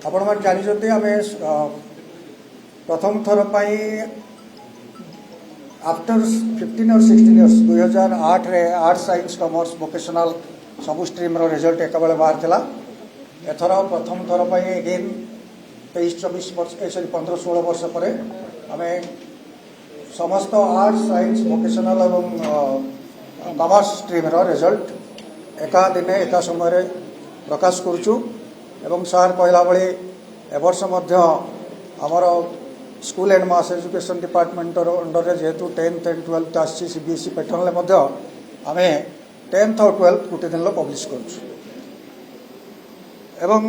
आपण मैंने जानते आम प्रथम थर आफ्टर 15 और 16 इयर्स 2008 रे आर्ट साइंस कॉमर्स वोकेशनल सबू स्ट्रीम रो रिजल्ट एक बेले बाहर थिला। एथर प्रथम थर एगेन 23-24 वर्ष सॉरी 15-16 वर्ष पर आम समस्त आर्ट साइंस वोकेशनल एवं कॉमर्स स्ट्रीम रो रिजल्ट एका दिने एका समय प्रकाश करुचु। एवं सार कहला भली एवर्ष आमर school and mass education department under जेहेतु 10th and 12th आसी सीबीएसई पैटर्न आम 10th और 12th गोटे दिन पब्लिश करुचु। एवं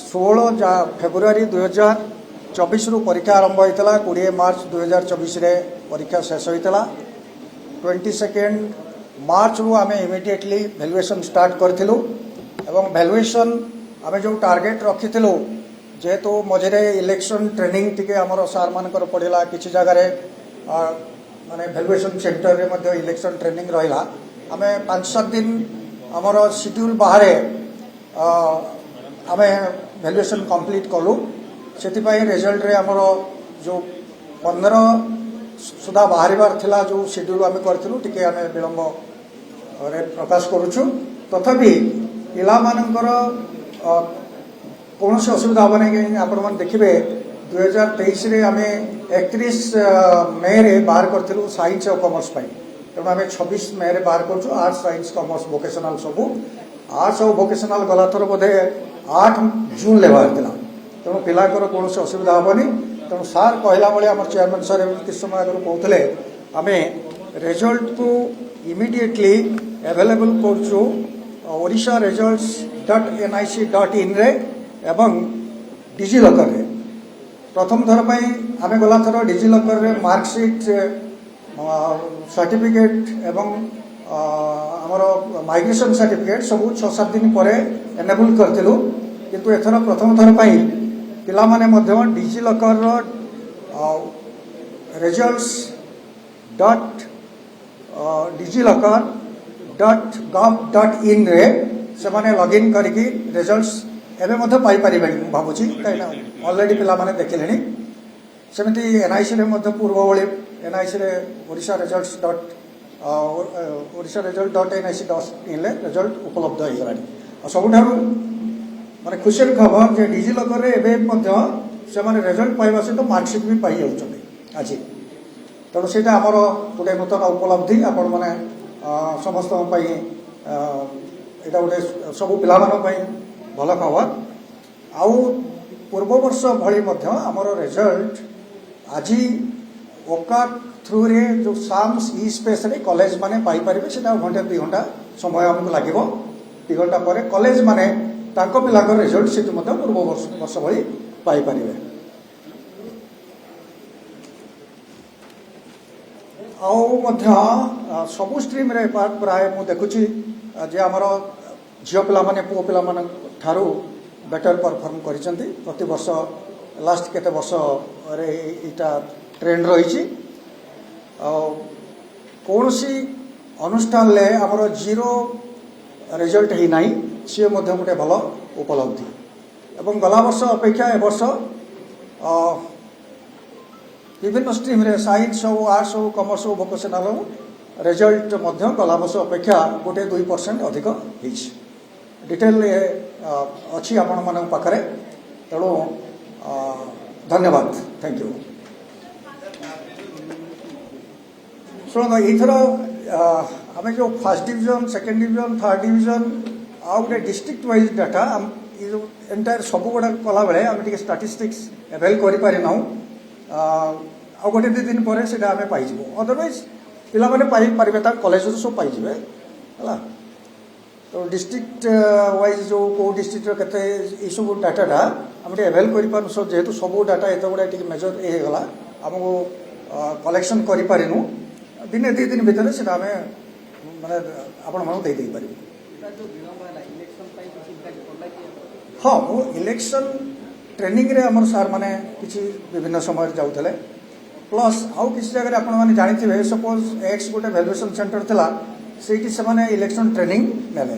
16 फेब्रुआरी 2024 रु परीक्षा आरंभ होता 20 मार्च 2024 रे परीक्षा शेष होता। 22 मार्च रु आम इमिडिएटली वैल्यूएशन स्टार्ट करूँ। एवं वैल्यूएशन आम जो टार्गेट रखी जेहेतु मझे इलेक्शन ट्रेनिंग टी आमर सार मानकर पड़ा किसी जगार माने वैल्यूएशन सेंटर रे इलेक्शन ट्रेनिंग रहा। आम 5-7 दिन आमर शेड्यूल बाहर आम वैल्यूएशन कंप्लीट कलु। से रिजल्ट रे आमर जो 15 सुधा बाहर थिला जो शेड्यूल आम करूँ टी आम विलंब प्रकाश करुचु। तथापि पिला मानकर कौन से असुविधा हम नहीं आपण मैंने देखिए 2023 रे आम 31 मई रे बाहर करूँ साइंस और कॉमर्स तेणु आम 26 मई रे बाहर करूँ आर्ट्स साइंस कॉमर्स वोकेशनल सबू। आर्ट्स और वोकेशनल गला थर बोधे 8 जून ले बाहर था। तेणु पिलाकर कौन से असुविधा हेनी। तेणु सार कहला भाई आम चेयरमैन सर किस समय आगे कहते आम रिजल्ट को इमिडिएटली अवेलेबल करूँ ओडिशा results.nic.in रे एवं डिजिलकर रे। प्रथम थर आम गला थर डिजिलकर रे मार्कशीट सर्टिफिकेट एवं आमर माइग्रेशन सर्टिफिकेट सबू 6-7 दिन पर एनेबल करूँ। किंतु एथर प्रथम थर पिला माने मध्य डिजिलकर results.digiloccer.gov.in रे से माने लॉगिन करके रिजल्ट्स एवं मध्य पाई पारे भावुची कहीं ऑलरेडी पिला माने देखिले। सेमती एनआईसी रे मध्य पूर्व भली एनआईसी रे ओडिशा result.nic.in रे रिजल्ट उपलब्ध हो गलानी। सबुठारु माने खुशी खबर जे डिजिलकर रे एबे मध्य से माने रिजल्ट पाइबा सहित मार्कशीट भी पाई जाउछन्ते आज। तेणु से आमर गोटे नूतन उपलब्धि आपण मैंने समस्त यहाँ गोटे सबू पिला भल खबर। आउ पूर्व वर्ष भली आमर रिजल्ट आज ओकाक थ्रू रे जो साम्स ई स्पेस रे कॉलेज माने पाई परिबे। सेटा घंटे 2 घंटा समय हमको लागिवो। 2 घंटा पर कॉलेज माने तांको पिलाकर रिजल्ट से पूर्व वर्ष भली पाई परिबे। आउ सबू स्ट्रीम रे प्राय मु देखुची जे आमर झियो पिला माने पुओ पिला माने ठारू बेटर परफॉर्म करिसेंती। प्रति वर्ष लास्ट केते वर्ष रे इटा ट्रेंड रही। कौनसी अनुष्ठान ले आमर जीरो रिजल्ट ही नाही सी मध्य गोटे भल उपलब्धि। एवं गला वर्ष अपेक्षा ए वर्ष विभिन्न स्ट्रीम रे साइंस हो आर्ट्स हो कॉमर्स हो वोकेशनल हो रिजल्ट मध्य गला वर्ष अपेक्षा गोटे 2% अधिक होइछि। डिटेल अच्छी आपण मन पाखरे। तेणु धन्यवाद थैंक यू। शुण एथर आम जो first division second division third division आउ गोटे डिस्ट्रिक्ट वाइज डाटा जो एंटायर सब गुड़ा कला बेले आम टे स्टाटिस्टिक्स एवेल करें आ गोटे 2 दिन पर से आम पाइबू। अदरवाइज पिला माने पाइपर कॉलेज सब पाइबे है। तो डिस्ट्रिक्ट वाइज जो कौ डिस्ट्रिक्ट के सब डाटा आम एवेल कर जेहेतु सब डाटा एत गुड़ा मेजर होगा आमको कलेक्शन करूँ दिने 2 दिन भितर से आम माने आपण दे पार। हाँ मु इलेक्शन ट्रेनिंग रे आमर सार माने किसी विभिन्न समय जाऊे प्लस आउ किसी जगह आपण मैंने जानी सपोज एक्स गोटे वैल्यूएशन सेंटर थिला से इलेक्शन ट्रेनिंग नेले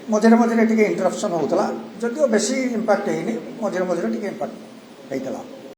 मझे मझे टे इंटरप्शन होता जदिव बेसी इंपैक्ट होनी मझे मझे टे इंपैक्ट होता।